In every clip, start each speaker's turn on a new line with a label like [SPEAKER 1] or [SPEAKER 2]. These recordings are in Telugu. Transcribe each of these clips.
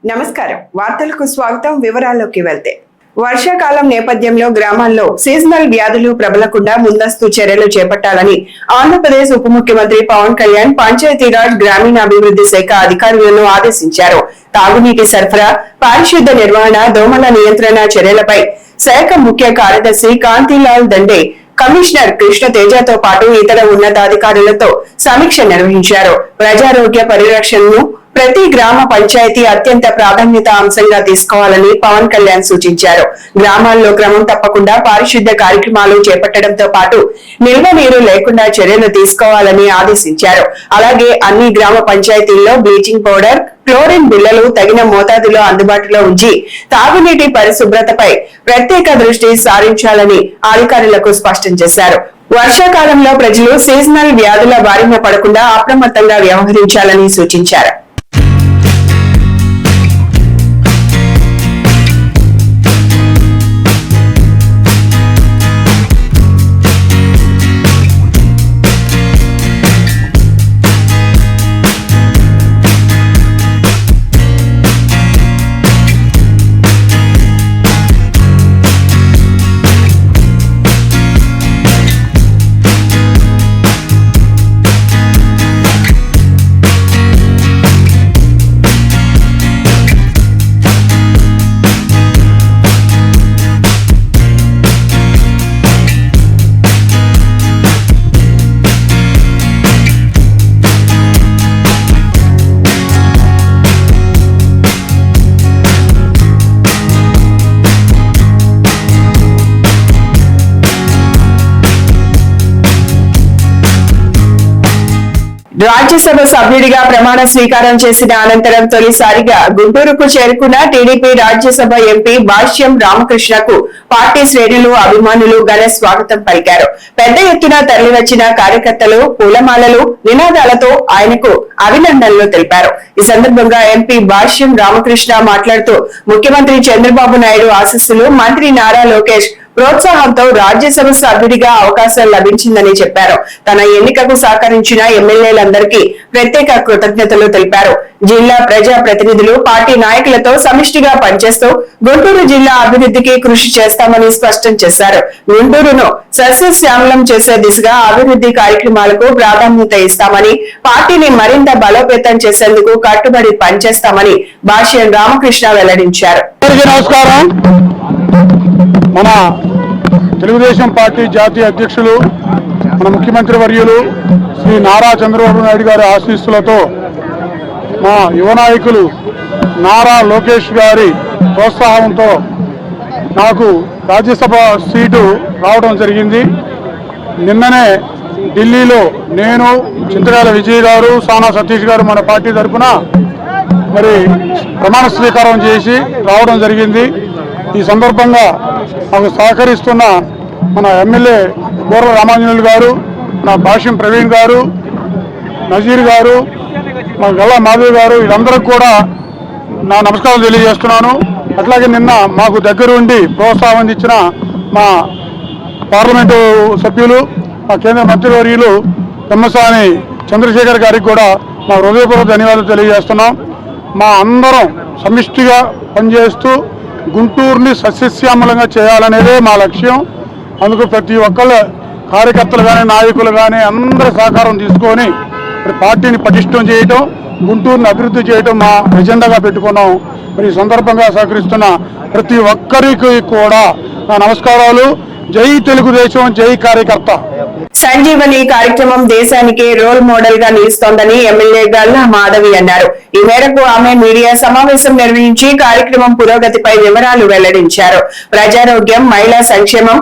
[SPEAKER 1] నమస్కారం. వార్తలకు స్వాగతం. వివరాల్లోకి వెళ్తే వర్షాకాలం నేపథ్యంలో గ్రామాల్లో సీజనల్ వ్యాధులు ప్రబలకుండా ముందస్తు చర్యలు చేపట్టాలని ఆంధ్రప్రదేశ్ ఉప ముఖ్యమంత్రి పవన్ కళ్యాణ్ పంచాయతీరాజ్ గ్రామీణాభివృద్ధి శాఖ అధికారులను ఆదేశించారు. తాగునీటి సరఫరా, పారిశుద్ధ్య నిర్వహణ, దోమల నియంత్రణ చర్యలపై శాఖ ముఖ్య కార్యదర్శి కాంతిలాల్ దండే, కమిషనర్ కృష్ణ తేజతో పాటు ఇతర ఉన్నతాధికారులతో సమీక్ష నిర్వహించారు. ప్రజారోగ్య పరిరక్షణను ప్రతి గ్రామ పంచాయతీ అత్యంత ప్రాధాన్యత అంశంగా తీసుకోవాలని పవన్ కళ్యాణ్ సూచించారు. గ్రామాల్లో క్రమం తప్పకుండా పారిశుద్ధ్య కార్యక్రమాలు చేపట్టడంతో పాటు నిల్వ నీరు లేకుండా చర్యలు తీసుకోవాలని ఆదేశించారు. అలాగే అన్ని గ్రామ పంచాయతీల్లో బ్లీచింగ్ పౌడర్, క్లోరిన్ బిళ్లలు తగిన మోతాదులో అందుబాటులో ఉంచి తాగునీటి పరిశుభ్రతపై ప్రత్యేక దృష్టి సారించాలని అధికారులకు స్పష్టం చేశారు. వర్షాకాలంలో ప్రజలు సీజనల్ వ్యాధుల బారిన పడకుండా అప్రమత్తంగా వ్యవహరించాలని సూచించారు. రాజ్యసభ సభ్యుడిగా ప్రమాణ స్వీకారం చేసిన అనంతరం తొలిసారిగా గుంటూరుకు చేరుకున్న టీడీపీ రాజ్యసభ ఎంపీ భాష్యం రామకృష్ణకు పార్టీ శ్రేణులు, అభిమానులు ఘన స్వాగతం పలికారు. పెద్ద ఎత్తున తరలివచ్చిన కార్యకర్తలు పూలమాలలు, నినాదాలతో ఆయనకు అభినందనలు తెలిపారు. ఈ సందర్భంగా ఎంపీ భాష్యం రామకృష్ణ మాట్లాడుతూ ముఖ్యమంత్రి చంద్రబాబు నాయుడు ఆశీస్సులు, మంత్రి నారా లోకేష్ ప్రోత్సాహంతో రాజ్యసభ సభ్యుడిగా అవకాశం లభించిందని చెప్పారు. తన ఎన్నికకు సహకరించిన ఎమ్మెల్యేలందరికీ ప్రత్యేక కృతజ్ఞతలు తెలిపారు. జిల్లా ప్రజా ప్రతినిధులు, పార్టీ నాయకులతో సమిష్టిగా పనిచేస్తూ గుంటూరు జిల్లా అభివృద్ధికి కృషి చేస్తామని స్పష్టం చేశారు. గుంటూరును సస్యశ్యామలం చేసే దిశగా అభివృద్ధి కార్యక్రమాలకు ప్రాధాన్యత ఇస్తామని, పార్టీని మరింత బలోపేతం చేసేందుకు కట్టుబడి పనిచేస్తామని భాష్యం రామకృష్ణ వెల్లడించారు.
[SPEAKER 2] మన తెలుగుదేశం పార్టీ జాతీయ అధ్యక్షులు, మన ముఖ్యమంత్రి వర్యులు శ్రీ నారా చంద్రబాబు నాయుడు గారి ఆశీస్సులతో మా యువ నాయకులు నారా లోకేష్ గారి ప్రోత్సాహంతో నాకు రాజ్యసభ సీటు రావడం జరిగింది. నిన్ననే ఢిల్లీలో నేను, చింతకాయల విజయ్ గారు, సానా సతీష్ గారు మన పార్టీ తరఫున మరి ప్రమాణ స్వీకారం చేసి రావడం జరిగింది. ఈ సందర్భంగా మాకు సహకరిస్తున్న మన ఎమ్మెల్యే బోర్ల రామాంజనేయులు గారు, మన భాష్యం ప్రవీణ్ గారు, నజీర్ గారు, మన గల్లా మాధవ్ గారు, వీళ్ళందరికీ కూడా నా నమస్కారం తెలియజేస్తున్నాను. అట్లాగే నిన్న మాకు దగ్గరుండి ప్రోత్సాహం ఇచ్చిన మా పార్లమెంటు సభ్యులు, మా కేంద్ర మంత్రివర్యులు పెమ్మసాని చంద్రశేఖర్ గారికి కూడా మా హృదయపూర్వక ధన్యవాదాలు తెలియజేస్తున్నాం. మా అందరం సమిష్టిగా పనిచేస్తూ గుంటూరుని సస్యశ్యామలంగా చేయాలనేదే మా లక్ష్యం. అందుకు ప్రతి ఒక్కళ్ళ కార్యకర్తలు కానీ, నాయకులు కానీ అందరి సహకారం తీసుకొని పార్టీని పటిష్టం చేయటం, గుంటూరుని అభివృద్ధి చేయటం మా ఎజెండాగా పెట్టుకున్నాం. మరి ఈ సందర్భంగా సహకరిస్తున్న ప్రతి ఒక్కరికి కూడా నా నమస్కారాలు. జై తెలుగుదేశం, జై కార్యకర్త.
[SPEAKER 1] సంజీవని కార్యక్రమం దేశానికి రోల్ మోడల్ గా నిలుస్తోందని ఎమ్మెల్యే గల్లా మాధవి అన్నారు. ఈ మేరకు ఆమె మీడియా సమావేశం నిర్వహించి కార్యక్రమం పురోగతిపై వివరాలు వెల్లడించారు. ప్రజారోగ్యం, మహిళా సంక్షేమం,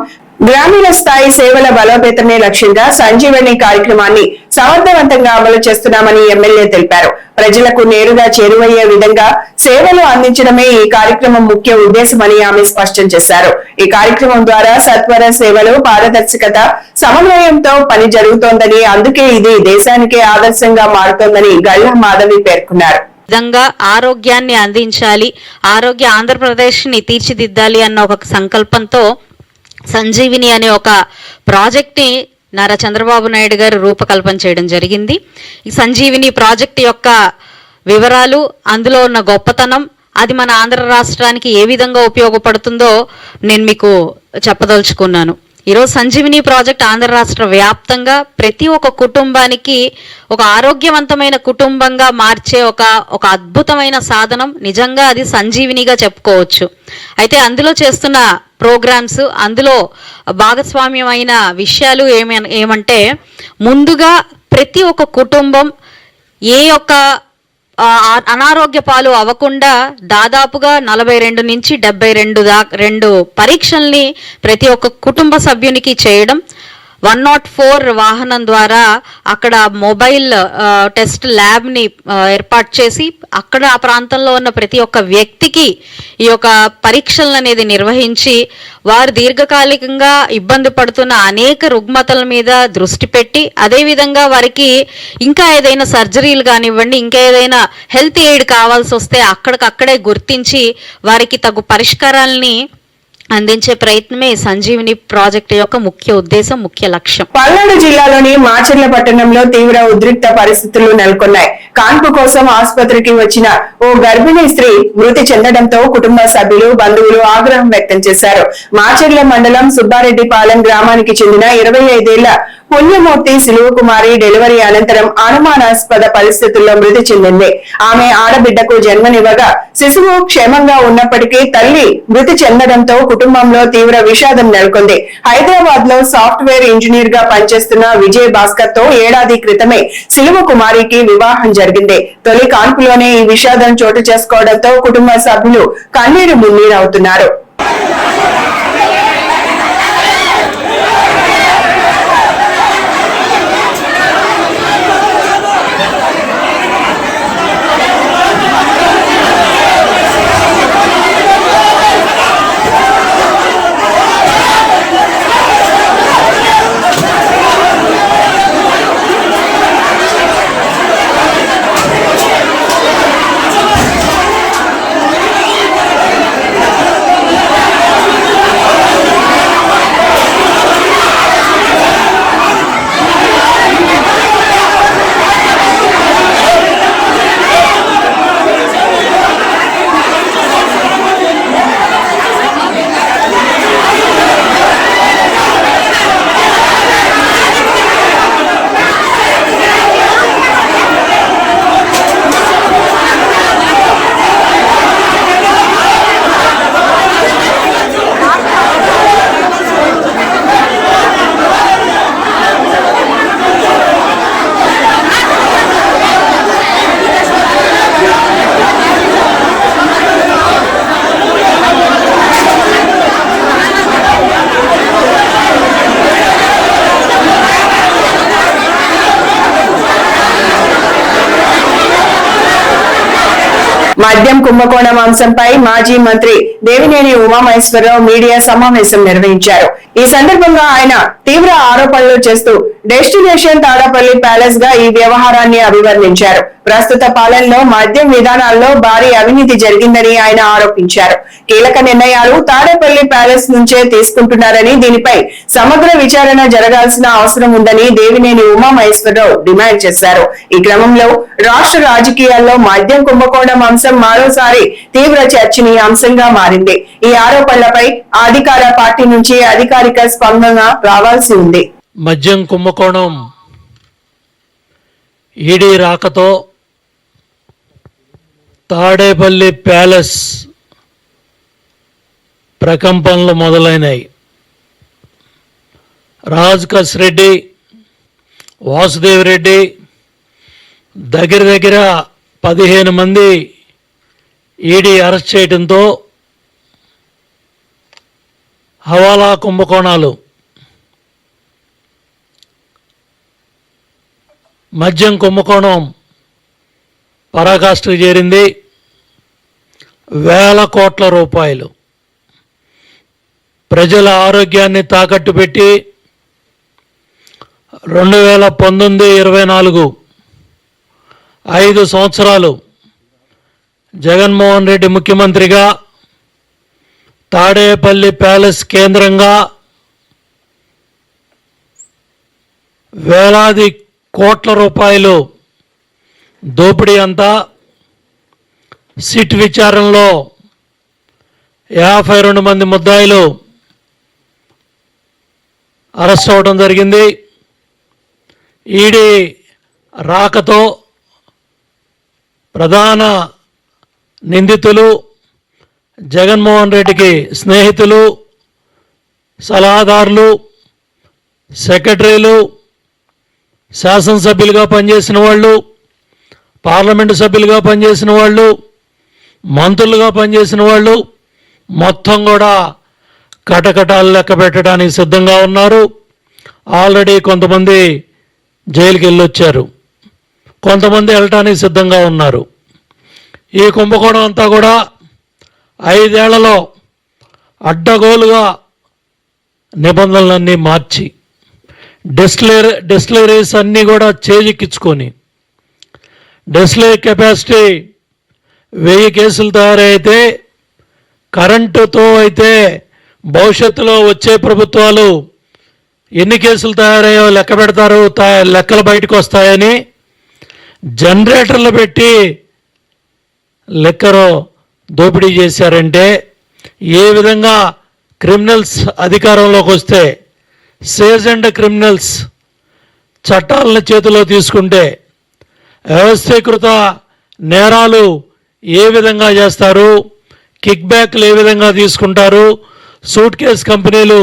[SPEAKER 1] గ్రామీణ స్థాయి సేవల బలోపేతమే లక్ష్యంగా సంజీవని కార్యక్రమాన్ని సమర్థవంతంగా అమలు చేస్తున్నామని ఎమ్మెల్యే తెలిపారు. ప్రజలకు నేరుగా చేరువయ్యే విధంగా సేవలు అందించడమే ఈ కార్యక్రమం ముఖ్య ఉద్దేశమని ఆమె స్పష్టం చేశారు. ఈ కార్యక్రమం ద్వారా సత్వర సేవలు, పారదర్శకత, సమన్వయంతో పని జరుగుతోందని, అందుకే ఇది దేశానికే ఆదర్శంగా మారుతోందని గల్లా మాధవి పేర్కొన్నారు.
[SPEAKER 3] విధంగా ఆరోగ్యాన్ని అందించాలి, ఆరోగ్య ఆంధ్రప్రదేశ్ ని తీర్చిదిద్దాలి అన్న ఒక సంకల్పంతో సంజీవిని అనే ఒక ప్రాజెక్ట్ ని నారా చంద్రబాబు నాయుడు గారు రూపకల్పన చేయడం జరిగింది. ఈ సంజీవిని ప్రాజెక్ట్ యొక్క వివరాలు, అందులో ఉన్న గొప్పతనం, అది మన ఆంధ్ర రాష్ట్రానికి ఏ విధంగా ఉపయోగపడుతుందో నేను మీకు చెప్పదలుచుకున్నాను. ఈరోజు సంజీవిని ప్రాజెక్ట్ ఆంధ్ర రాష్ట్ర వ్యాప్తంగా ప్రతి ఒక్క కుటుంబానికి ఒక ఆరోగ్యవంతమైన కుటుంబంగా మార్చే ఒక అద్భుతమైన సాధనం. నిజంగా అది సంజీవినిగా చెప్పుకోవచ్చు. అయితే అందులో చేస్తున్న ప్రోగ్రామ్స్, అందులో భాగస్వామ్యమైన విషయాలు ఏమంటే ముందుగా ప్రతి ఒక్క కుటుంబం ఏ యొక్క అనారోగ్య పాలు అవ్వకుండా దాదాపుగా 42 నుంచి 72 పరీక్షల్ని ప్రతి ఒక్క కుటుంబ సభ్యునికి చేయడం, 104 వాహనం ద్వారా అక్కడ మొబైల్ టెస్ట్ ల్యాబ్ని ఏర్పాటు చేసి అక్కడ ఆ ప్రాంతంలో ఉన్న ప్రతి ఒక్క వ్యక్తికి ఈ యొక్క పరీక్షలను అనేది నిర్వహించి వారు దీర్ఘకాలికంగా ఇబ్బంది పడుతున్న అనేక రుగ్మతల మీద దృష్టి పెట్టి, అదేవిధంగా వారికి ఇంకా ఏదైనా సర్జరీలు కానివ్వండి, ఇంకా ఏదైనా హెల్త్ ఎయిడ్ కావాల్సి వస్తే అక్కడికక్కడే గుర్తించి వారికి తగు పరిష్కారాలని అందించే ప్రయత్నమే సంజీవిని ప్రాజెక్టు యొక్క ముఖ్య ఉద్దేశం, ముఖ్య లక్ష్యం.
[SPEAKER 1] పల్నాడు జిల్లాలోని మాచర్ల పట్టణంలో తీవ్ర ఉద్రిక్త పరిస్థితులు నెలకొన్నాయి. కాన్పు కోసం ఆసుపత్రికి వచ్చిన ఓ గర్భిణీ స్త్రీ మృతి చెందడంతో కుటుంబ సభ్యులు, బంధువులు ఆగ్రహం వ్యక్తం చేశారు. మాచర్ల మండలం సుబ్బారెడ్డిపాలెం గ్రామానికి చెందిన 25 ఏళ్ల పుణ్యమూర్తి శిలువకుమారి డెలివరీ అనంతరం అనుమానాస్పద పరిస్థితుల్లో మృతి చెందింది. ఆమె ఆడబిడ్డకు జన్మనివ్వగా శిశువు క్షేమంగా ఉన్నప్పటికీ తల్లి మృతి చెందడంతో కుటుంబంలో తీవ్ర విషాదం నెలకొంది. హైదరాబాద్ లో సాఫ్ట్వేర్ ఇంజనీర్ గా పనిచేస్తున్న విజయ్ భాస్కర్ తో ఏడాది క్రితమే శిలువకుమారికి వివాహం జరిగింది. తొలి కాన్పులోనే ఈ విషాదం చోటు చేసుకోవడంతో కుటుంబ సభ్యులు కన్నీరు మున్నీరవుతున్నారు. మద్యం కుంభకోణం అంశంపై మాజీ మంత్రి దేవినేని ఉమామహేశ్వరరావు మీడియా సమావేశం నిర్వహించారు. ఈ సందర్భంగా ఆయన తీవ్ర ఆరోపణలు చేస్తూ డెస్టినేషన్ తాడేపల్లి ప్యాలెస్ గా ఈ వ్యవహారాన్ని అభివర్ణించారు. ప్రస్తుత పాలనలో మద్యం విధానాల్లో భారీ అవినీతి జరిగిందని ఆయన ఆరోపించారు. కీలక నిర్ణయాలు తాడేపల్లి ప్యాలెస్ నుంచే తీసుకుంటున్నారని, దీనిపై సమగ్ర విచారణ జరగాల్సిన అవసరం ఉందని దేవినేని ఉమామహేశ్వరరావు డిమాండ్ చేశారు. ఈ క్రమంలో రాష్ట్ర రాజకీయాల్లో మద్యం కుంభకోణం అంశం మరోసారి తీవ్ర చర్చనీయాంశంగా మారింది. ఈ ఆరోపణలపై అధికార పార్టీ నుంచి అధికారిక స్పందన రావాల్సి ఉంది.
[SPEAKER 4] మద్యం కుంభకోణం ఈడీ రాకతో తాడేపల్లి ప్యాలెస్ ప్రకంపనలు మొదలైనాయి. రాజకస్ రెడ్డి, వాసుదేవ్ రెడ్డి దగ్గర 15 మంది ఈడీ అరెస్ట్ చేయడంతో హవాలా కుంభకోణాలు, మద్యం కుంభకోణం పరాకాష్ఠకు చేరింది. వేల కోట్ల రూపాయలు ప్రజల ఆరోగ్యాన్ని తాకట్టు పెట్టి 2019-24 5 సంవత్సరాలు జగన్మోహన్ రెడ్డి ముఖ్యమంత్రిగా తాడేపల్లి ప్యాలెస్ కేంద్రంగా వేలాది కోట్ల రూపాయలు దోపిడీ అంతా సిట్ విచారణలో 52 మంది ముద్దాయిలు అరెస్ట్ అవ్వడం జరిగింది. ఈడీ రాకతో ప్రధాన నిందితులు జగన్మోహన్ రెడ్డికి స్నేహితులు, సలహాదారులు, సెక్రటరీలు, శాసనసభ్యులుగా పనిచేసిన వాళ్ళు, పార్లమెంటు సభ్యులుగా పనిచేసిన వాళ్ళు, మంత్రులుగా పనిచేసిన వాళ్ళు మొత్తం కూడా కటకటాలు లెక్క పెట్టడానికి సిద్ధంగా ఉన్నారు. ఆల్రెడీ కొంతమంది జైలుకి వెళ్ళొచ్చారు, కొంతమంది వెళ్ళటానికి సిద్ధంగా ఉన్నారు. ఈ కుంభకోణం అంతా కూడా 5 ఏళ్లలో అడ్డగోలుగా నిబంధనలన్నీ మార్చి డిస్టిలరీస్ అన్నీ కూడా చేజిక్కించుకొని డిస్టిలరీ కెపాసిటీ 1000 కేసులు తయారైతే కరెంటుతో అయితే భవిష్యత్తులో వచ్చే ప్రభుత్వాలు ఎన్ని కేసులు తయారయ్యో లెక్క పెడతారు, లెక్కలు బయటకు వస్తాయని జనరేటర్లు పెట్టి లెక్కరు దోపిడీ చేశారంటే ఏ విధంగా క్రిమినల్స్ అధికారంలోకి వస్తే సేజెండ్ క్రిమినల్స్ చట్టాలను చేతిలో తీసుకుంటే వ్యవస్థీకృత నేరాలు ఏ విధంగా చేస్తారు, కిక్ బ్యాక్లు ఏ విధంగా తీసుకుంటారు, సూట్ కేస్ కంపెనీలు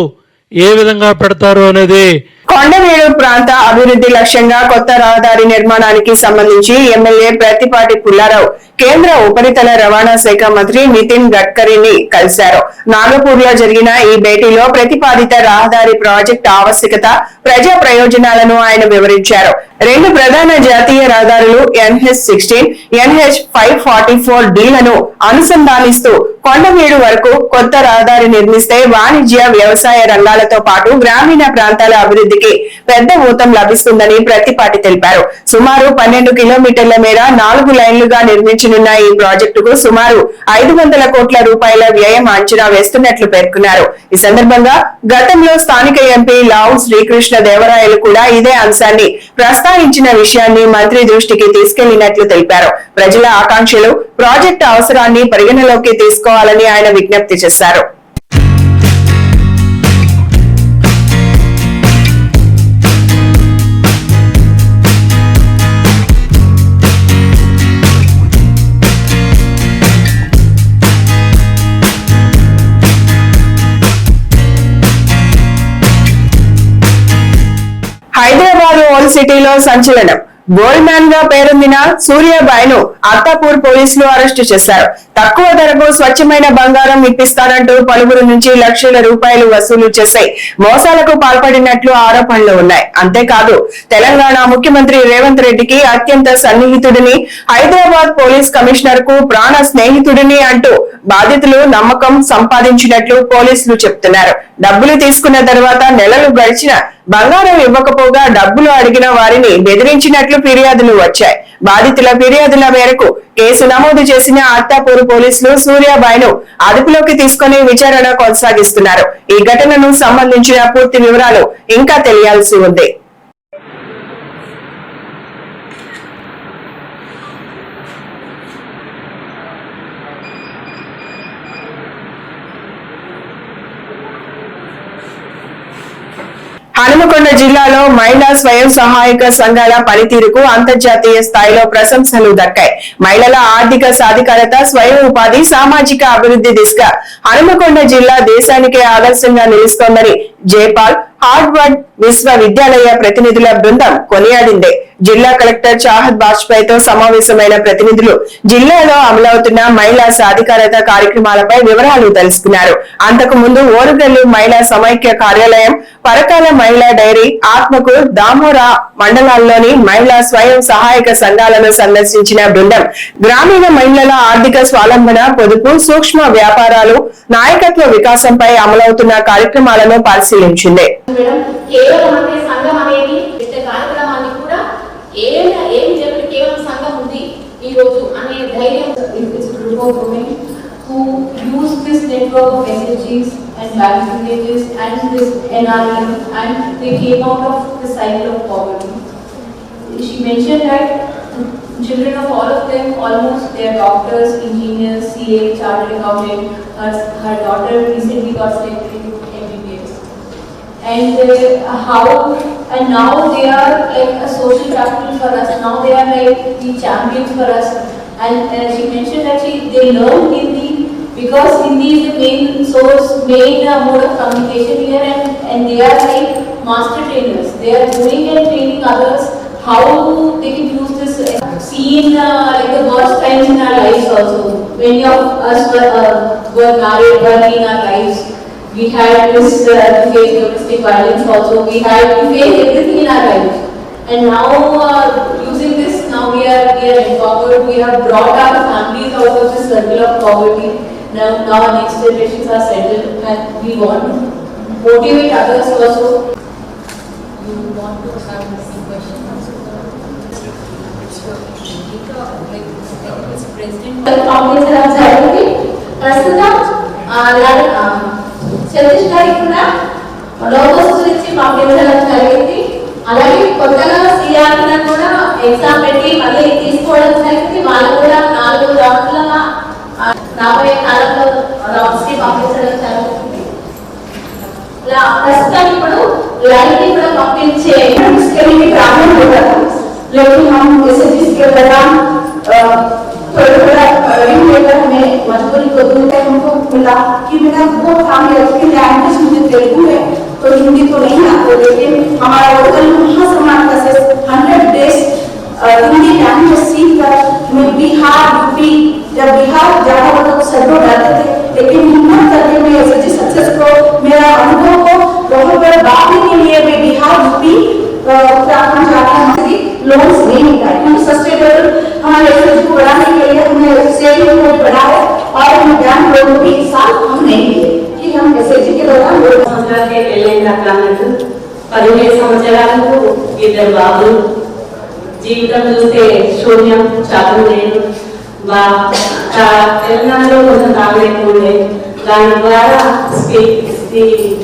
[SPEAKER 4] ఏ విధంగా పెడతారు అనేది.
[SPEAKER 1] కొండవీడు ప్రాంత అభివృద్ధి లక్ష్యంగా కొత్త రహదారి నిర్మాణానికి సంబంధించి ఎమ్మెల్యే ప్రత్తిపాటి పుల్లారావు కేంద్ర ఉపరితల రవాణా శాఖ మంత్రి నితిన్ గడ్కరీని కలిశారు. నాగపూర్ లో జరిగిన ఈ భేటీలో ప్రతిపాదిత రహదారి ప్రాజెక్టు ఆవశ్యకత, ప్రజా ప్రయోజనాలను ఆయన వివరించారు. 2 ప్రధాన జాతీయ రహదారులు NH-16, NH-544Dలను అనుసంధానిస్తూ కొండవీడు వరకు కొత్త రహదారి నిర్మిస్తే వాణిజ్య, వ్యవసాయ రంగాలతో పాటు గ్రామీణ ప్రాంతాల అభివృద్ధికి పెద్ద ఊతం లభిస్తుందని ప్రత్తిపాటి తెలిపారు. సుమారు 12 కిలోమీటర్ల మేర 4 లైన్లుగా నిర్మించనున్న ఈ ప్రాజెక్టుకు సుమారు 500 కోట్ల రూపాయల వ్యయం అంచనా వేస్తున్నట్లు పేర్కొన్నారు. ఈ సందర్భంగా గతంలో స్థానిక ఎంపీ లావు శ్రీకృష్ణ దేవరాయలు కూడా ఇదే అంశాన్ని ప్రస్తావించిన విషయాన్ని మంత్రి దృష్టికి తీసుకెళ్లినట్లు తెలిపారు. ప్రజల ఆకాంక్షలు, ప్రాజెక్టు అవసరాన్ని పరిగణలోకి తీసుకోవాలని ఆయన విజ్ఞప్తి చేశారు. హైదరాబాద్ ఓల్డ్ సిటీలో సంచలనం. గోల్డ్ మ్యాన్ గా పేరొందిన సూర్యాబాయ్ను అత్తాపూర్ పోలీసులు అరెస్టు చేశారు. తక్కువ ధరకు స్వచ్ఛమైన బంగారం ఇప్పిస్తారంటూ పలువురు నుంచి లక్షల రూపాయలు వసూలు చేసే మోసాలకు పాల్పడినట్లు ఆరోపణలు ఉన్నాయి. అంతేకాదు తెలంగాణ ముఖ్యమంత్రి రేవంత్ రెడ్డికి అత్యంత సన్నిహితుడిని, హైదరాబాద్ పోలీస్ కమిషనర్ కు ప్రాణ స్నేహితుడిని అంటూ బాధితులు నమ్మకం సంపాదించినట్లు పోలీసులు చెప్తున్నారు. డబ్బులు తీసుకున్న తర్వాత నెలలు గడిచిన బంగారం ఇవ్వకపోగా డబ్బులు అడిగిన వారిని బెదిరించినట్లు ఫిర్యాదులు వచ్చాయి. బాధితుల ఫిర్యాదుల మేరకు కేసు నమోదు చేసిన అత్తాపూర్ పోలీసులు సూర్యాబాయ్ను అదుపులోకి తీసుకుని విచారణ కొనసాగిస్తున్నారు. ఈ ఘటనను సంబంధించిన పూర్తి వివరాలు ఇంకా తెలియాల్సి ఉంది. హనుమకొండ జిల్లాలో మహిళా స్వయం సహాయక సంఘాల పనితీరుకు అంతర్జాతీయ స్థాయిలో ప్రశంసలు దక్కాయి. మహిళల ఆర్థిక సాధికారత, స్వయం ఉపాధి, సామాజిక అభివృద్ధి దిశగా హనుమకొండ జిల్లా దేశానికే ఆదర్శంగా నిలుస్తోందని జైపాల్ హార్వర్డ్ విశ్వవిద్యాలయ ప్రతినిధుల బృందం కొనియాడింది. జిల్లా కలెక్టర్ చాహద్ బాజ్పాయ్ తో సమావేశమైన ప్రతినిధులు జిల్లాలో అమలవుతున్న మహిళా సాధికారత కార్యక్రమాలపై వివరాలు తెలుసుకున్నారు. అంతకు ముందు ఓరుగల్లు మహిళా సమైక్య కార్యాలయం, పరకాల మహిళా డైరీ, ఆత్మకూరు, దామోరా మండలాల్లోని మహిళా స్వయం సహాయక సంఘాలను సందర్శించిన బృందం గ్రామీణ మహిళల ఆర్థిక స్వావలంబన, పొదుపు, సూక్ష్మ వ్యాపారాలు, నాయకత్వ వికాసంపై అమలవుతున్న కార్యక్రమాలను పరిశీలించింది.
[SPEAKER 5] కేవలం అంటే సంఘం అనేది కార్యక్రమాన్ని కూడా ఏం చెప్పి కేవలం సంఘం ఉంది ఈ రోజు అనే ధైర్యం. who use this network of SHGs and value villages and this NRM, and they came out of the cycle of poverty. She mentioned that children of all of them, almost they are doctors, engineers, CA, chartered accountant. Her daughter recently got selected into MBBS. And now they are like a social capital for us. Now they are like the champions for us. And she mentioned that they learn Hindi because Hindi is the main mode of communication here, and they are like master trainers. They are doing and training others how they can use this. Seen like the worst times in our lives also. Many of us were married early in our lives. We had to face domestic violence also. We had to face everything in our lives. And now using this, now we are empowered. We have brought our families out of this circle of poverty. Now our next generations are settled, and we want to motivate others also. You want to have this question also? ప్రస్తుతం సతీష్ గారికి కూడా లోగోస్ గురించి పంపించడం జరిగింది. అలాగే కొత్తగా సిఆర్ కూడా ఎగ్జామ్ పెట్టి మళ్ళీ తీసుకోవడం జరిగింది. వాళ్ళు కూడా 4 రౌండ్ల రాబోయే కాలంలో రౌండ్స్ కి పంపించడం జరుగుతుంది. ప్రస్తుతం ఇప్పుడు లైవ్ కూడా పంపించే ప్రాబ్లం होगा, लेकिन हम इसे जिसके दौरान थोड़ा हमें मजबूरी को दूर कर हमको मिला कि मेरा वो फैमिली रखी लैंग्वेज मुझे तेलुगु है तो हिंदी तो नहीं आती, लेकिन हमारा लोकल महासमाज का से 100 डेज हिंदी लैंग्वेज सीख कर मैं बिहार यूपी जब बिहार जाना होता तो सैकड़ों डरते थे, लेकिन हिम्मत करके मैं एसएसजी सक्सेस को मेरा अनुभव को बहुत बड़ा बांटने के लिए मैं बिहार यूपी उत्तराखंड जाकर लोन्स नहीं मिलता है क्योंकि सस्टेनेबल हमारे एसएसजी को बढ़ाने के लिए हमने सेविंग को बढ़ाया और हम बैंक लोन भी इस साल हम नहीं मिले कि हम एसएसजी के दौरान
[SPEAKER 6] సంవత్సరాలకే పెళ్ళైంది అట్లా అన్నట్టు 17 సంవత్సరాలకు 2 బాబులు. జీవితం చూస్తే శూన్యం, చదువు లేదు. తెలంగాణలో కొంచెం తాగుడు ఎక్కువ ఉండే, దాని ద్వారా స్పీకింగ్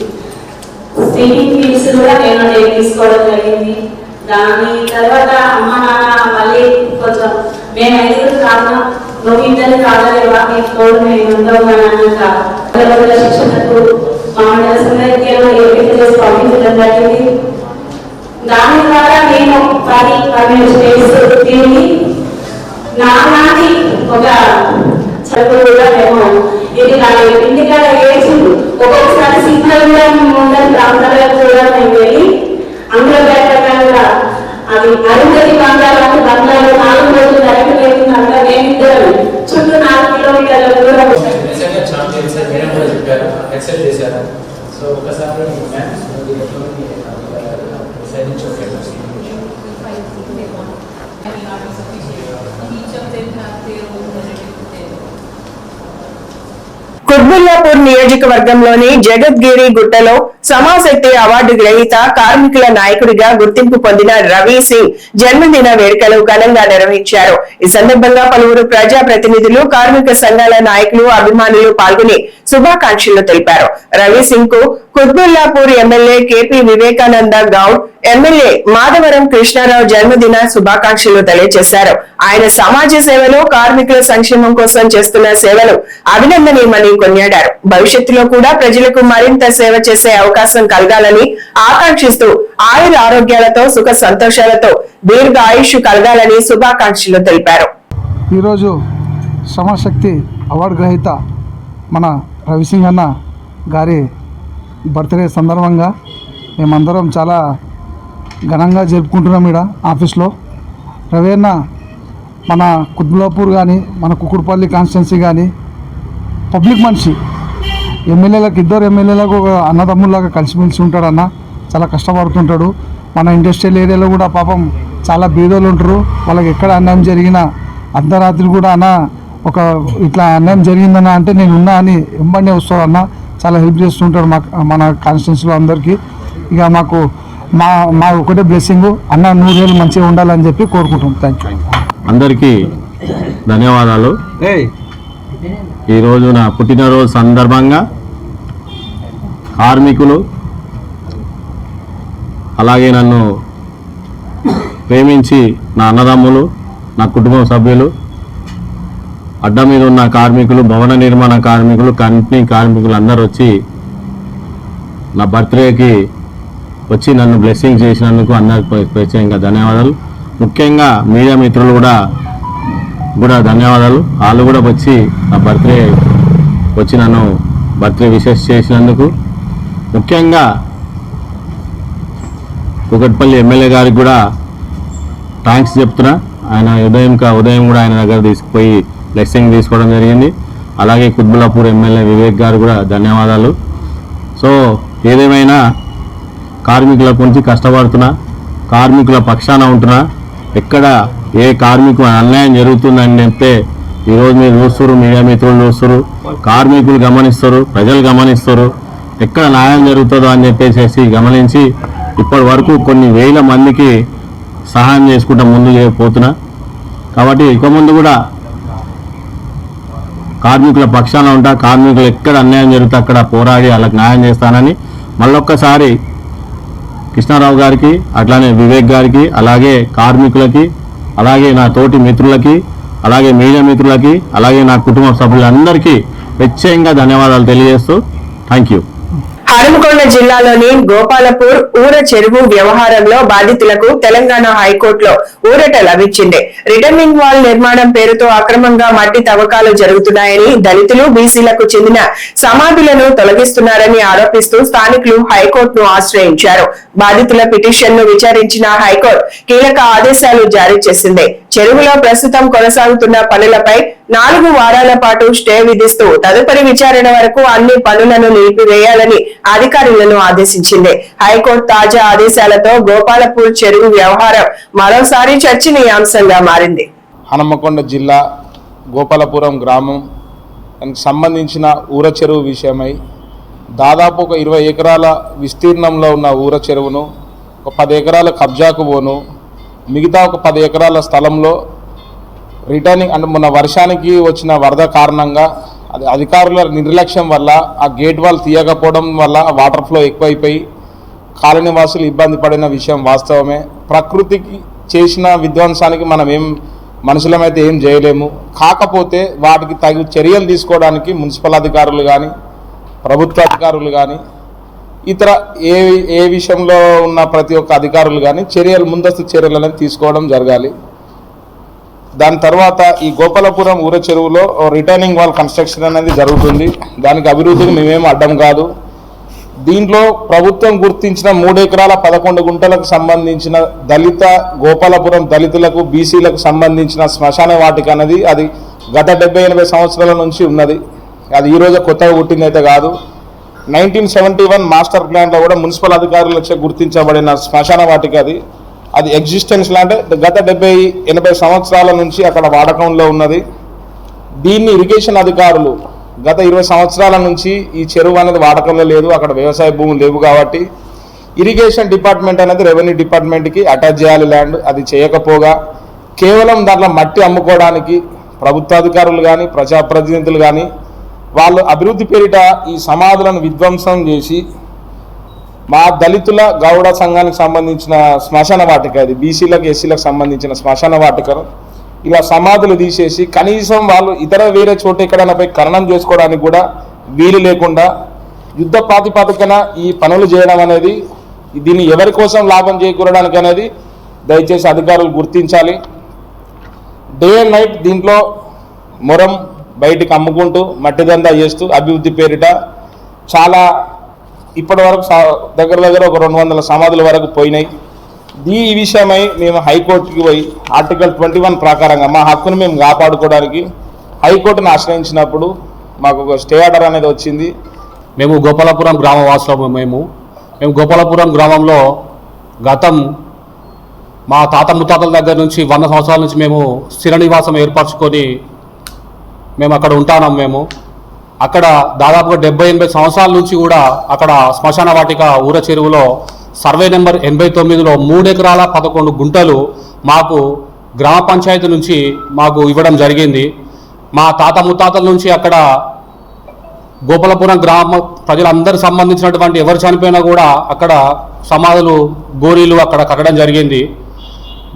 [SPEAKER 6] ఫీల్స్ కూడా నేను తీసుకోవడం జరిగింది. దాని తర్వాత అమ్మ నాన్న మళ్ళీ కొంచెం మేము 5 కారణం నువ్వు ఇద్దరు కాదలేవా నీ తోడు మేము ఉంటాం అన్నాక శిక్షణకు మా మండల సంఘాలు చేసి పంపించడం జరిగింది. దాని ద్వారా నేను 10-12 స్టేట్స్ తిరిగి నాలాంటి ఒక చదువు కూడా మేము ఇది నా ఇంటికాడ వేసిండు. ఒక్కొక్కసారి సిగ్నల్ కూడా ఉండని ప్రాంతాలకు కూడా మేము వెళ్ళి అందులో పెట్టకుండా అది అరుంధతి బంగాళాలు 4 రోజులు కరెక్ట్ లేకుండా అంతా నేనిద్దరు చుట్టూ 4 కిలోమీటర్ల దూరం
[SPEAKER 7] ఎక్సెల్ చేశారు. సో ఒకసారి
[SPEAKER 1] కుత్బుల్లాపూర్ నియోజకవర్గంలోని జగద్గిరి గుట్టలో సమాశక్తి అవార్డు గ్రహీత కార్మికుల నాయకుడిగా గుర్తింపు పొందిన రవి సింగ్ జన్మదిన వేడుకలు ఘనంగా నిర్వహించారు. ఈ సందర్భంగా పలువురు ప్రజా ప్రతినిధులు, కార్మిక సంఘాల నాయకులు, అభిమానులు పాల్గొని శుభాకాంక్షలు తెలిపారు. రవి సింగ్ కు Kutbullapur MLA KP Vivekananda Goud, MLA Madhavaram Krishna Rao జన్మదిన శుభాకాంక్షలు తెలియజేశారు. ఆయన సమాజ సేవలో కార్మికుల సంక్షేమం కోసం చేస్తున్న సేవలు అభినందనీయమని కొనియాడారు. భవిష్యత్తులో కూడా ప్రజలకు మరింత సేవ చేసే అవకాశం కలగాలని ఆకాంక్షిస్తూ ఆయుర ఆరోగ్యాలతో సుఖ సంతోషాలతో దీర్ఘ ఆయుష్ కలగాలని శుభాకాంక్షలు తెలిపారు.
[SPEAKER 8] ఈరోజు శ్రమశక్తి అవార్డు గ్రహీత మన రవిసింగ్ అన్న గారి బర్త్డే సందర్భంగా మేమందరం చాలా ఘనంగా జరుపుకుంటున్నాం ఇక్కడ ఆఫీస్లో. రవి అన్న మన కుత్బుల్లాపూర్ కానీ మన కుకుడుపల్లి కాన్స్టిట్యున్సీ కానీ పబ్లిక్ మనిషి, ఎమ్మెల్యేలకు 2 ఎమ్మెల్యేలకు ఒక అన్నదమ్ముల్లాగా కలిసిమెలిసి ఉంటాడు. అన్న చాలా కష్టపడుతుంటాడు. మన ఇండస్ట్రియల్ ఏరియాలో కూడా పాపం చాలా బీదోళ్ళు ఉంటారు. వాళ్ళకి ఎక్కడ అన్యాయం జరిగినా అర్ధరాత్రి కూడా అన్న ఒక ఇట్లా అన్యాయం జరిగిందన్న అంటే నేను ఉన్నా అని వెంబడే వస్తాడు. అన్న చాలా హెల్ప్ చేస్తుంటాడు మన కాన్స్టిట్యున్సీలో అందరికీ. ఇక మా ఒకటే బ్లెస్సింగ్, అన్న 100 ఏళ్ళు మంచిగా ఉండాలని చెప్పి కోరుకుంటాం. Thank you.
[SPEAKER 9] అందరికీ ధన్యవాదాలు. ఈరోజు నా పుట్టినరోజు సందర్భంగా కార్మికులు, అలాగే నన్ను ప్రేమించి నా అన్నదమ్ములు, నా కుటుంబ సభ్యులు, అడ్డ మీద ఉన్న కార్మికులు, భవన నిర్మాణ కార్మికులు, కంపెనీ కార్మికులు అందరూ వచ్చి నా బర్త్డేకి వచ్చి నన్ను బ్లెస్సింగ్ చేసినందుకు అందరికి ప్రత్యేకంగా ధన్యవాదాలు. ముఖ్యంగా మీడియా మిత్రులు కూడా ధన్యవాదాలు. వాళ్ళు కూడా వచ్చి నా బర్త్డే వచ్చి నన్ను బర్త్డే విషెస్ చేసినందుకు. ముఖ్యంగా కూకట్పల్లి ఎమ్మెల్యే గారికి కూడా థ్యాంక్స్ చెప్తున్నా. ఆయన ఉదయం కూడా ఆయన దగ్గర తీసుకుపోయి బ్లెస్సింగ్ తీసుకోవడం జరిగింది. అలాగే కుత్బుల్లాపూర్ ఎమ్మెల్యే వివేక్ గారు కూడా ధన్యవాదాలు. సో ఏదేమైనా కార్మికుల గురించి కష్టపడుతున్నా, కార్మికుల పక్షాన ఉంటున్నా. ఎక్కడ ఏ కార్మికులు అన్యాయం జరుగుతుందని చెప్తే ఈరోజు మీరు చూస్తారు, మీడియా మిత్రులు చూస్తారు, కార్మికులు గమనిస్తారు, ప్రజలు గమనిస్తారు. ఎక్కడ న్యాయం జరుగుతుందో అని చెప్పేసి గమనించి ఇప్పటి వరకు కొన్ని వేల మందికి సహాయం చేసుకుంటూ ముందు పోతున్నా. కాబట్టి ఇక ముందు కూడా కార్మికుల పక్షాన ఉంటా. కార్మికులు ఎక్కడ అన్యాయం జరిగితే అక్కడ పోరాడి వాళ్ళకి న్యాయం చేస్తానని మళ్ళొక్కసారి కృష్ణారావు గారికి, అట్లానే వివేక్ గారికి, అలాగే కార్మికులకి, అలాగే నా తోటి మిత్రులకి, అలాగే మీడియా మిత్రులకి, అలాగే నా కుటుంబ సభ్యులందరికీ ప్రత్యేకంగా ధన్యవాదాలు తెలియజేస్తూ థ్యాంక్ యూ.
[SPEAKER 1] హనుమకొండ జిల్లాలోని గోపాలపూర్ ఊర చెరువు వ్యవహారంలో బాధితులకు తెలంగాణ హైకోర్టులో ఊరట లభించింది. రిటర్నింగ్ వాల్ నిర్మాణం పేరుతో అక్రమంగా మట్టి తవ్వకాలు జరుగుతున్నాయని, దళితులు, బీసీలకు చెందిన సమాధులను తొలగిస్తున్నారని ఆరోపిస్తూ స్థానికులు హైకోర్టును ఆశ్రయించారు. బాధితుల పిటిషన్ ను విచారించిన హైకోర్టు కీలక ఆదేశాలు జారీ చేసింది. చెరువులో ప్రస్తుతం కొనసాగుతున్న పనులపై 4 వారాల పాటు స్టే విధిస్తూ తదుపరి విచారణ వరకు అన్ని పనులను నిలిపివేయాలని అధికారులను ఆదేశించింది. హైకోర్టు తాజా ఆదేశాలతో గోపాలపూర్ చెరువు వ్యవహారం మరోసారి చర్చనీయాంశంగా మారింది.
[SPEAKER 10] హనుమకొండ జిల్లా గోపాలపురం గ్రామం సంబంధించిన ఊర చెరువు విషయమై దాదాపు ఒక 20 ఎకరాల విస్తీర్ణంలో ఉన్న ఊర చెరువును ఒక 10 ఎకరాల కబ్జాకు పోను, మిగతా ఒక 10 ఎకరాల స్థలంలో రిటర్నింగ్ అంటే మొన్న వర్షానికి వచ్చిన వరద కారణంగా అది అధికారుల నిర్లక్ష్యం వల్ల ఆ గేట్ వాల్ తీయకపోవడం వల్ల వాటర్ ఫ్లో ఎక్కువైపోయి కాలనీ వాసులు ఇబ్బంది పడిన విషయం వాస్తవమే. ప్రకృతికి చేసిన విధ్వంసానికి మనం మనుషులమైతే ఏం చేయలేము. కాకపోతే వాటికి తగు చర్యలు తీసుకోవడానికి మున్సిపల్ అధికారులు కానీ, ప్రభుత్వ అధికారులు కానీ, ఇతర ఏ విషయంలో ఉన్న ప్రతి ఒక్క అధికారులు కానీ ముందస్తు చర్యలు అనేది తీసుకోవడం జరగాలి. దాని తర్వాత ఈ గోపాలపురం ఊర చెరువులో రిటర్నింగ్ వాల్ కన్స్ట్రక్షన్ అనేది జరుగుతుంది. దానికి అభివృద్ధికి మేమేం అడ్డం కాదు. దీంట్లో ప్రభుత్వం గుర్తించిన 3 ఎకరాల 11 గుంటలకు సంబంధించిన గోపాలపురం దళితులకు, బీసీలకు సంబంధించిన శ్మశాన వాటిక అనేది అది గత 70-80 సంవత్సరాల నుంచి ఉన్నది. అది ఈరోజు కొత్తగా పుట్టిందైతే కాదు. 1971 మాస్టర్ ప్లాన్లో కూడా మున్సిపల్ అధికారులచే గుర్తించబడిన శ్మశాన వాటిక అది ఎగ్జిస్టెన్స్లో అంటే గత 70-80 సంవత్సరాల నుంచి అక్కడ వాడకంలో ఉన్నది. దీన్ని ఇరిగేషన్ అధికారులు గత 20 సంవత్సరాల నుంచి ఈ చెరువు అనేది వాడకంలో లేదు. అక్కడ వ్యవసాయ భూములు లేవు కాబట్టి ఇరిగేషన్ డిపార్ట్మెంట్ అనేది రెవెన్యూ డిపార్ట్మెంట్కి అటాచ్ చేయాలి ల్యాండ్. అది చేయకపోగా కేవలం దాంట్లో మట్టి అమ్ముకోవడానికి ప్రభుత్వ అధికారులు కానీ, ప్రజాప్రతినిధులు కానీ వాళ్ళు అభివృద్ధి పేరిట ఈ సమాధులను విధ్వంసం చేసి మా దళితుల గౌడ సంఘానికి సంబంధించిన శ్మశాన వాటిక, అది బీసీలకు, ఎస్సీలకు సంబంధించిన శ్మశాన వాటికను ఇలా సమాధులు తీసేసి కనీసం వాళ్ళు వేరే చోట ఎక్కడైనా పోయి ఖననం చేసుకోవడానికి కూడా వీలు లేకుండా యుద్ధ ప్రాతిపదికన ఈ పనులు చేయడం అనేది, దీన్ని ఎవరి కోసం లాభం చేకూరడానికి అనేది దయచేసి అధికారులు గుర్తించాలి. డే అండ్ నైట్ దీంట్లో మొరం బయటికి అమ్ముకుంటూ మట్టి దందా చేస్తూ అభివృద్ధి పేరిట చాలా ఇప్పటి వరకు దగ్గర ఒక 200 సమాధుల వరకు పోయినాయి. ఈ విషయమై మేము హైకోర్టుకి పోయి ఆర్టికల్ 21 ప్రకారంగా మా హక్కును మేము కాపాడుకోవడానికి హైకోర్టును ఆశ్రయించినప్పుడు మాకు ఒక స్టే ఆర్డర్ అనేది వచ్చింది.
[SPEAKER 11] మేము గోపాలపురం గ్రామ వాసులము. మేము గోపాలపురం గ్రామంలో గతం మా తాత ముత్తాతల దగ్గర నుంచి 100 సంవత్సరాల నుంచి మేము స్థిర నివాసం ఏర్పరచుకొని మేము అక్కడ ఉంటాం. మేము అక్కడ దాదాపుగా 70-80 సంవత్సరాల నుంచి కూడా అక్కడ శ్మశాన వాటిక ఊర చెరువులో సర్వే నెంబర్ 89లో 3 ఎకరాల 11 గుంటలు మాకు గ్రామ పంచాయతీ నుంచి మాకు ఇవ్వడం జరిగింది. మా తాత ముత్తాతల నుంచి అక్కడ గోపాలపురం గ్రామ ప్రజలందరూ సంబంధించినటువంటి ఎవరు చనిపోయినా కూడా అక్కడ సమాధులు, గోరీలు అక్కడ కట్టడం జరిగింది.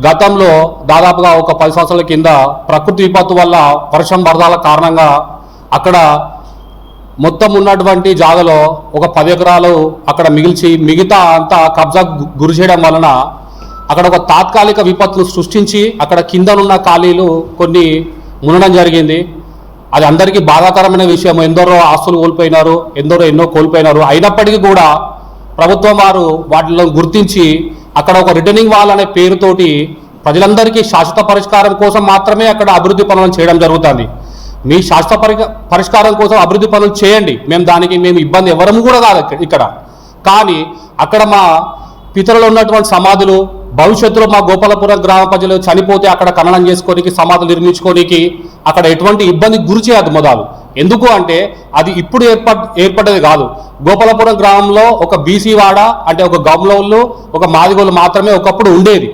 [SPEAKER 11] గతంలో దాదాపుగా ఒక 10 సంవత్సరాల కింద ప్రకృతి విపత్తు వల్ల వర్షం వరదల కారణంగా అక్కడ మొత్తం ఉన్నటువంటి జాగలో ఒక 10 ఎకరాలు అక్కడ మిగిల్చి మిగతా అంతా కబ్జా గురి చేయడం వలన అక్కడ ఒక తాత్కాలిక విపత్తును సృష్టించి అక్కడ కిందనున్న ఖాళీలు కొన్ని మునడం జరిగింది. అది అందరికీ బాధాకరమైన విషయం. ఎందరో ఆస్తులు కోల్పోయినారు, ఎన్నో కోల్పోయినారు. అయినప్పటికీ కూడా ప్రభుత్వం వారు వాటిలో గుర్తించి అక్కడ ఒక రిటర్నింగ్ వాల్ అనే పేరుతోటి ప్రజలందరికీ శాశ్వత పరిష్కారం కోసం మాత్రమే అక్కడ అభివృద్ధి పనులను చేయడం జరుగుతుంది. మీ శాశ్వత పరిష్కారం కోసం అభివృద్ధి పనులు చేయండి, మేము ఇబ్బంది ఎవరము కూడా కాదు ఇక్కడ. కానీ అక్కడ మా పితరులు ఉన్నటువంటి సమాధులు భవిష్యత్తులో మా గోపాలపురం గ్రామ ప్రజలు చనిపోతే అక్కడ ఖననం చేసుకోనికి, సమాధులు నిర్మించుకోనికి అక్కడ ఎటువంటి ఇబ్బంది గురి చేయదు మొదలు. ఎందుకు అంటే అది ఇప్పుడు ఏర్పడ్డది కాదు. గోపాలపురం గ్రామంలో ఒక బీసీ వాడ అంటే ఒక గౌంలోళ్ళు ఒక మాదిగోళ్ళు మాత్రమే ఒకప్పుడు ఉండేది.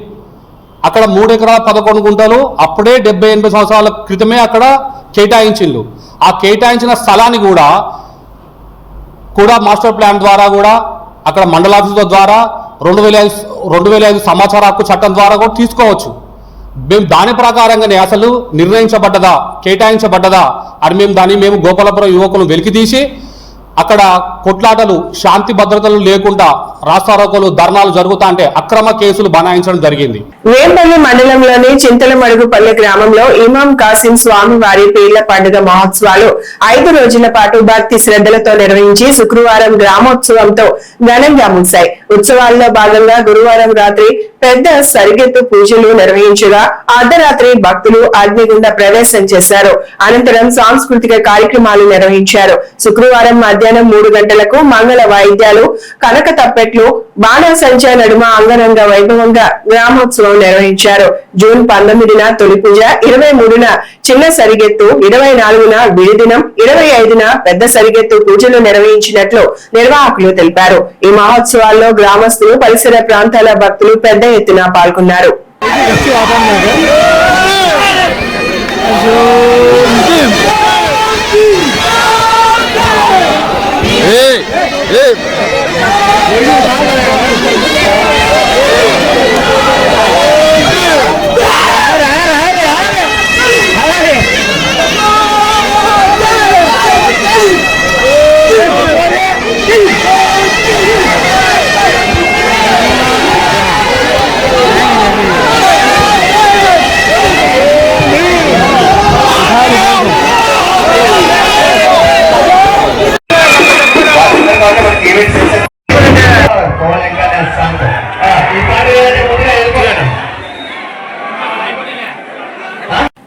[SPEAKER 11] అక్కడ 3 ఎకరాల 11 గుంటలు అప్పుడే 70-80 సంవత్సరాల క్రితమే అక్కడ కేటాయించిండ్రు. ఆ కేటాయించిన స్థలాన్ని కూడా మాస్టర్ ప్లాన్ ద్వారా కూడా అక్కడ మండలాఫీసుల ద్వారా 2005 సమాచార హక్కు చట్టం ద్వారా కూడా తీసుకోవచ్చు. మేము దాని ప్రకారంగానే అసలు నిర్ణయించబడ్డదా, కేటాయించబడ్డదా అని మేము గోపాలపురం యువకులు వెలికితీసి అక్కడ కొట్లాటలు, శాంతి భద్రతలు లేకుండా రాస్తారోకోలు, ధర్నాలు జరుగుతా అంటే అక్రమ కేసులు బనాయించడం జరిగింది.
[SPEAKER 1] వేంపల్లి మండలంలోని చింతలమడుగుపల్లి గ్రామంలో ఇమాం కాసిం స్వామి వారి పీర్ల పండుగ మహోత్సవాలు 5 రోజుల పాటు భక్తి శ్రద్ధలతో నిర్వహించి శుక్రవారం గ్రామోత్సవంతో ఘనంగా ముగిశాయి. ఉత్సవాల్లో భాగంగా గురువారం రాత్రి పెద్ద సరిగెత్తు పూజలు నిర్వహించగా అర్ధరాత్రి భక్తులు అగ్నిగుండ ప్రవేశం చేశారు. అనంతరం సాంస్కృతిక కార్యక్రమాలు నిర్వహించారు. శుక్రవారం మధ్యాహ్నం 3 గంటలకు మంగళ వాయిద్యాలు, కనక తప్పెట్లు, బాణాసంచా నడుమ అంగరంగ వైభవంగా గ్రామోత్సవం నిర్వహించారు. జూన్ 19న తొలి పూజ, 23న చిన్న సరిగెత్తు, 24న విడిదినం, 25న పెద్ద సరిగెత్తు పూజలు నిర్వహించినట్లు నిర్వాహకులు తెలిపారు. ఈ మహోత్సవాల్లో గ్రామస్తులు, పరిసర ప్రాంతాల భక్తులు పెద్ద ఎత్తున పాల్గొన్నారు.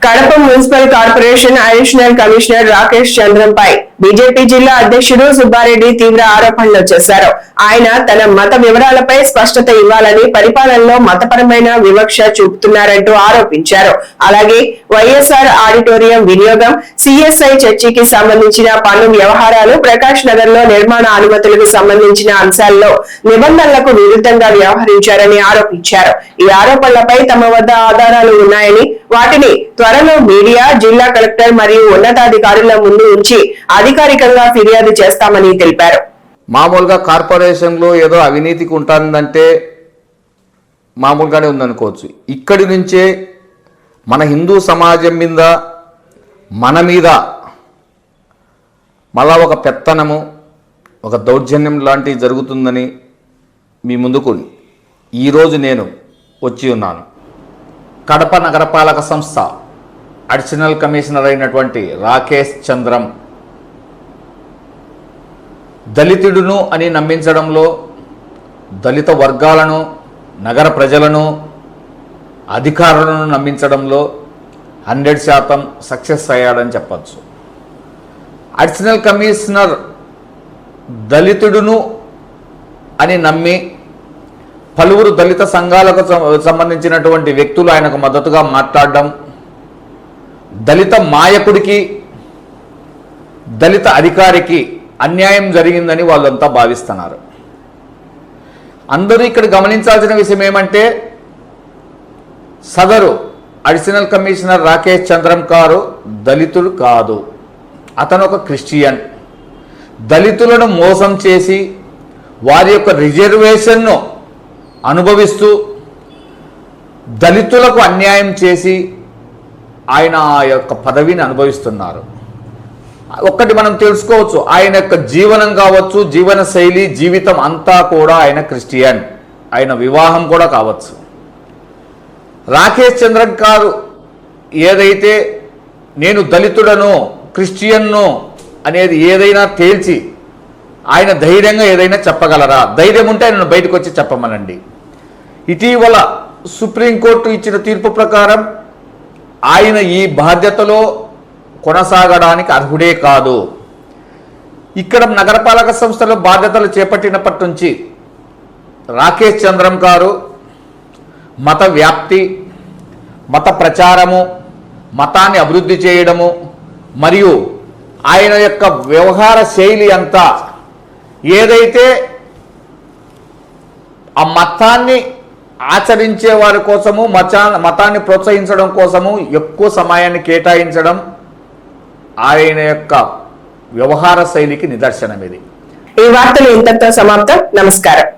[SPEAKER 1] Kadapa municipal corporation additional commissioner Rakesh చంద్రంపై బీజేపీ జిల్లా అధ్యక్షుడు సుబ్బారెడ్డి తీవ్ర ఆరోపణలు చేశారు. ఆయన తన మత వివరాలపై స్పష్టత ఇవ్వాలని, పరిపాలనలో మతపరమైన వివక్ష చూపుతున్నారంటూ ఆరోపించారు. అలాగే వైఎస్ఆర్ ఆడిటోరియం వినియోగం, సిఎస్ఐ చర్చికి సంబంధించిన పన్ను వ్యవహారాలు, ప్రకాష్ నగర్ లో నిర్మాణ అనుమతులకు సంబంధించిన అంశాల్లో నిబంధనలకు విరుద్ధంగా వ్యవహరించారని ఆరోపించారు. ఈ ఆరోపణలపై తమ వద్ద ఆధారాలు ఉన్నాయని, వాటిని త్వరలో మీడియా, జిల్లా కలెక్టర్ మరియు ఉన్నతాధికారుల ముందు ఉంచి అధికారికంగా ఫిర్యాదు చేస్తామని తెలిపారు.
[SPEAKER 12] మామూలుగా కార్పొరేషన్లో ఏదో అవినీతికి ఉంటుందంటే మామూలుగానే ఉందనుకోవచ్చు. ఇక్కడి నుంచే మన హిందూ సమాజం మీద, మన మీద మళ్ళా ఒక పెత్తనము, ఒక దౌర్జన్యం లాంటివి జరుగుతుందని మీ ముందుకు ఈరోజు నేను వచ్చి ఉన్నాను. కడప నగరపాలక సంస్థ అడిషనల్ కమిషనర్ అయినటువంటి రాకేష్ చంద్రం దళితుడును అని నమ్మించడంలో, దళిత వర్గాలను, నగర ప్రజలను, అధికారులను నమ్మించడంలో 100% సక్సెస్ అయ్యాడని చెప్పచ్చు. అడిషనల్ కమిషనర్ దళితుడును అని నమ్మి పలువురు దళిత సంఘాలకు సంబంధించినటువంటి వ్యక్తులు ఆయనకు మద్దతుగా మాట్లాడడం, దళిత మాయకుడికి, దళిత అధికారికి అన్యాయం జరిగిందని వాళ్ళంతా భావిస్తున్నారు. అందరూ ఇక్కడ గమనించాల్సిన విషయం ఏమంటే, సదరు అడిషనల్ కమిషనర్ రాకేష్ చంద్రం గారు దళితుడు కాదు, అతను ఒక క్రిస్టియన్. దళితులను మోసం చేసి వారి యొక్క రిజర్వేషన్ను అనుభవిస్తూ దళితులకు అన్యాయం చేసి ఆయన ఆ యొక్క పదవిని అనుభవిస్తున్నారు. ఒక్కటి మనం తెలుసుకోవచ్చు, ఆయన యొక్క జీవనం కావచ్చు, జీవన శైలి, జీవితం అంతా కూడా ఆయన క్రిస్టియన్, ఆయన వివాహం కూడా కావచ్చు. రాకేష్ చంద్రన్ గారు ఏదైతే నేను దళితుడను, క్రిస్టియన్ను అనేది ఏదైనా తేల్చి ఆయన ధైర్యంగా ఏదైనా చెప్పగలరా? ధైర్యం ఉంటే ఆయన బయటకు వచ్చి చెప్పమనండి. ఇటీవల సుప్రీంకోర్టు ఇచ్చిన తీర్పు ప్రకారం ఆయన ఈ బాధ్యతలో కొనసాగడానికి అర్హుడే కాదు. ఇక్కడ నగరపాలక సంస్థలో బాధ్యతలు చేపట్టినప్పటి నుంచి రాకేష్ చంద్రం గారు మత వ్యాప్తి, మత ప్రచారము, మతాన్ని అభివృద్ధి చేయడము మరియు ఆయన యొక్క వ్యవహార శైలి అంతా ఏదైతే ఆ మతాన్ని ఆచరించే వారి కోసము, మతాన్ని ప్రోత్సహించడం కోసము ఎక్కువ సమయాన్ని కేటాయించడం ఆయన యొక్క వ్యవహార శైలికి నిదర్శనం ఇది.
[SPEAKER 1] ఈ వార్తలు ఇంతటితో సమాప్తం. నమస్కారం.